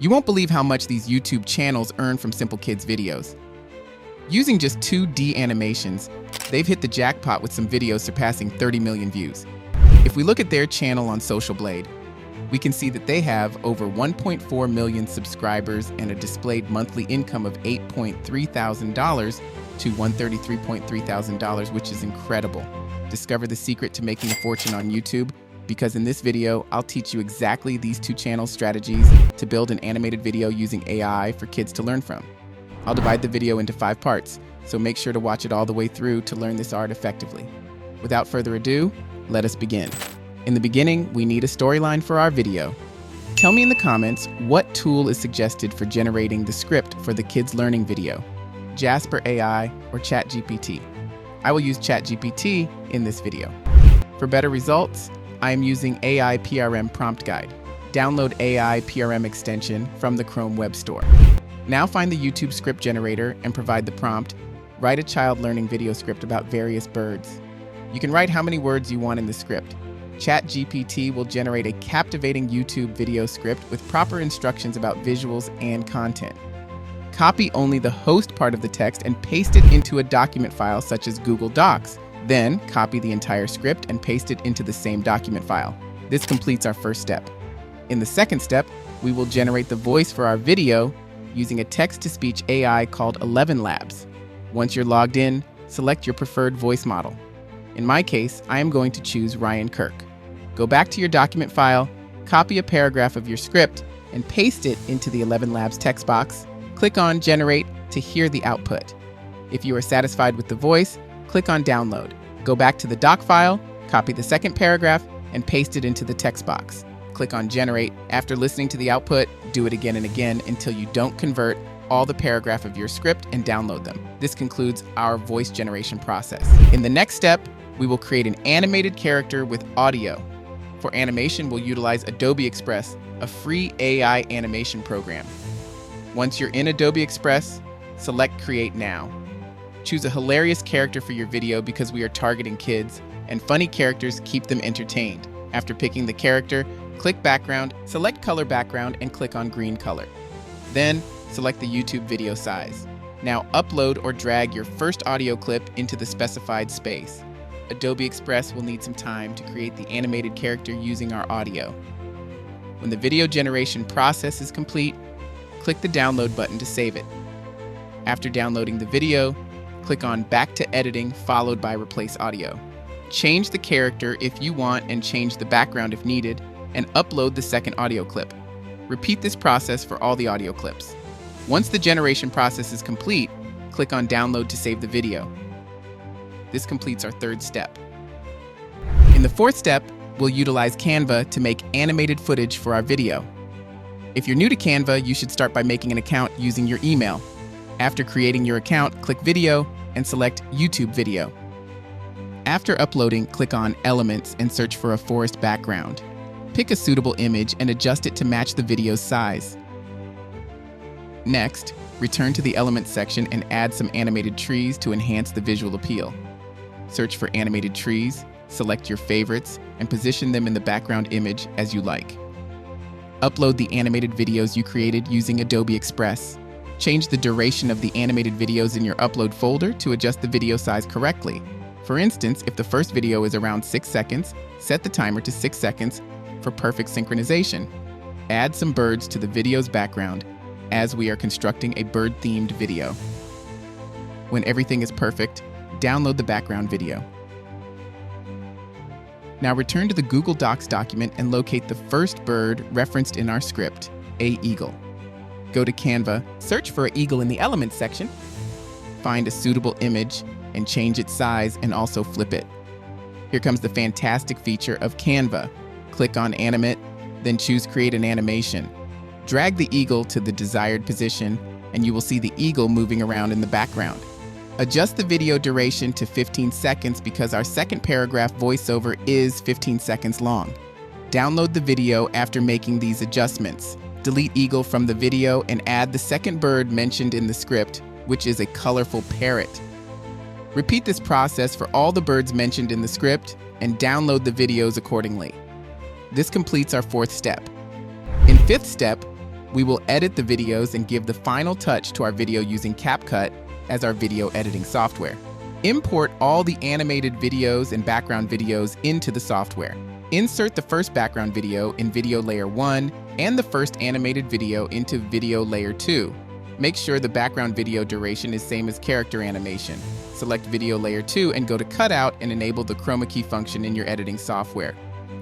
You won't believe how much these YouTube channels earn from simple kids' videos. Using just 2D animations, they've hit the jackpot with some videos surpassing 30 million views. If we look at their channel on Social Blade, we can see that they have over 1.4 million subscribers and a displayed monthly income of $8.3 thousand to $133.3 thousand, which is incredible. Discover the secret to making a fortune on YouTube, because in this video, I'll teach you exactly these two channel strategies to build an animated video using AI for kids to learn from. I'll divide the video into 5 parts, so make sure to watch it all the way through to learn this art effectively. Without further ado, let us begin. In the beginning, we need a storyline for our video. Tell me in the comments what tool is suggested for generating the script for the kids learning video, Jasper AI or ChatGPT. I will use ChatGPT in this video. For better results, I am using AI PRM Prompt Guide. Download AI PRM extension from the Chrome Web Store. Now find the YouTube script generator and provide the prompt. Write a child learning video script about various birds. You can write how many words you want in the script. ChatGPT will generate a captivating YouTube video script with proper instructions about visuals and content. Copy only the host part of the text and paste it into a document file such as Google Docs. Then copy the entire script and paste it into the same document file. This completes our first step. In the second step, we will generate the voice for our video using a text-to-speech AI called 11 Labs. Once you're logged in, select your preferred voice model. In my case, I am going to choose Ryan Kirk. Go back to your document file, copy a paragraph of your script, and paste it into the 11 Labs text box. Click on Generate to hear the output. If you are satisfied with the voice, click on Download. Go back to the doc file, copy the second paragraph, and paste it into the text box. Click on Generate. After listening to the output, do it again and again until you don't convert all the paragraph of your script and download them. This concludes our voice generation process. In the next step, we will create an animated character with audio. For animation, we'll utilize Adobe Express, a free AI animation program. Once you're in Adobe Express, select Create Now. Choose a hilarious character for your video because we are targeting kids, and funny characters keep them entertained. After picking the character, click Background, select Color Background, and click on Green Color. Then, select the YouTube video size. Now upload or drag your first audio clip into the specified space. Adobe Express will need some time to create the animated character using our audio. When the video generation process is complete, click the download button to save it. After downloading the video, click on Back to Editing followed by Replace Audio. Change the character if you want and change the background if needed, and upload the second audio clip. Repeat this process for all the audio clips. Once the generation process is complete, click on Download to save the video. This completes our third step. In the fourth step, we'll utilize Canva to make animated footage for our video. If you're new to Canva, you should start by making an account using your email. After creating your account, click Video and select YouTube Video. After uploading, click on Elements and search for a forest background. Pick a suitable image and adjust it to match the video's size. Next, return to the Elements section and add some animated trees to enhance the visual appeal. Search for animated trees, select your favorites, and position them in the background image as you like. Upload the animated videos you created using Adobe Express. Change the duration of the animated videos in your upload folder to adjust the video size correctly. For instance, if the first video is around 6 seconds, set the timer to 6 seconds for perfect synchronization. Add some birds to the video's background as we are constructing a bird-themed video. When everything is perfect, download the background video. Now return to the Google Docs document and locate the first bird referenced in our script, a eagle. Go to Canva, search for an eagle in the Elements section, find a suitable image, and change its size and also flip it. Here comes the fantastic feature of Canva. Click on Animate, then choose Create an Animation. Drag the eagle to the desired position, and you will see the eagle moving around in the background. Adjust the video duration to 15 seconds because our second paragraph voiceover is 15 seconds long. Download the video after making these adjustments. Delete eagle from the video and add the second bird mentioned in the script, which is a colorful parrot. Repeat this process for all the birds mentioned in the script and download the videos accordingly. This completes our fourth step. In fifth step, We will edit the videos and give the final touch to our video using CapCut as our video editing software. Import all the animated videos and background videos into the software. Insert the first background video in Video Layer 1 and the first animated video into Video Layer 2. Make sure the background video duration is same as character animation. Select Video Layer 2 and go to Cutout and enable the chroma key function in your editing software.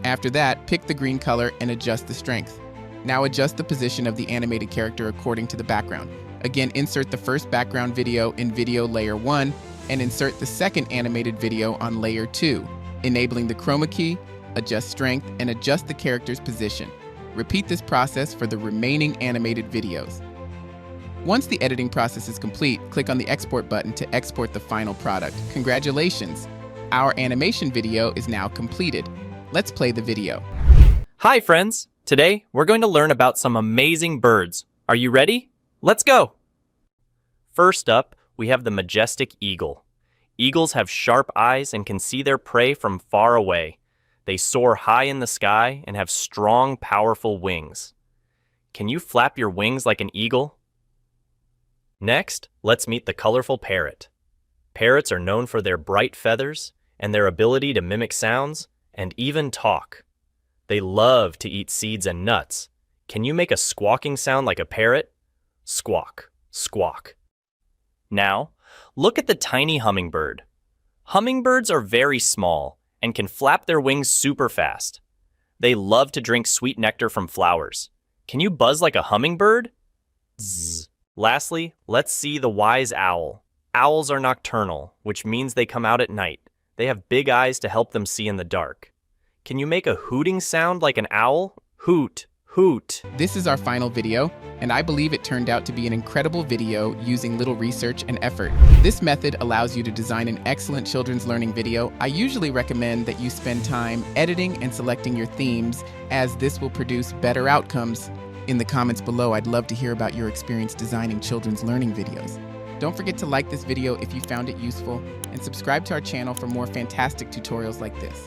After that, pick the green color and adjust the strength. Now adjust the position of the animated character according to the background. Again, insert the first background video in Video Layer 1 and insert the second animated video on Layer 2, enabling the chroma key, adjust strength, and adjust the character's position. Repeat this process for the remaining animated videos. Once the editing process is complete, click on the Export button to export the final product. Congratulations! Our animation video is now completed. Let's play the video. Hi friends! Today, we're going to learn about some amazing birds. Are you ready? Let's go! First up, we have the majestic eagle. Eagles have sharp eyes and can see their prey from far away. They soar high in the sky and have strong, powerful wings. Can you flap your wings like an eagle? Next, let's meet the colorful parrot. Parrots are known for their bright feathers and their ability to mimic sounds and even talk. They love to eat seeds and nuts. Can you make a squawking sound like a parrot? Squawk, squawk. Now, look at the tiny hummingbird. Hummingbirds are very small and can flap their wings super fast. They love to drink sweet nectar from flowers. Can you buzz like a hummingbird? Zzz. Lastly, let's see the wise owl. Owls are nocturnal, which means they come out at night. They have big eyes to help them see in the dark. Can you make a hooting sound like an owl? Hoot, hoot. This is our final video, and I believe it turned out to be an incredible video using little research and effort. This method allows you to design an excellent children's learning video. I usually recommend that you spend time editing and selecting your themes, as this will produce better outcomes. In the comments below, I'd love to hear about your experience designing children's learning videos. Don't forget to like this video if you found it useful, and subscribe to our channel for more fantastic tutorials like this.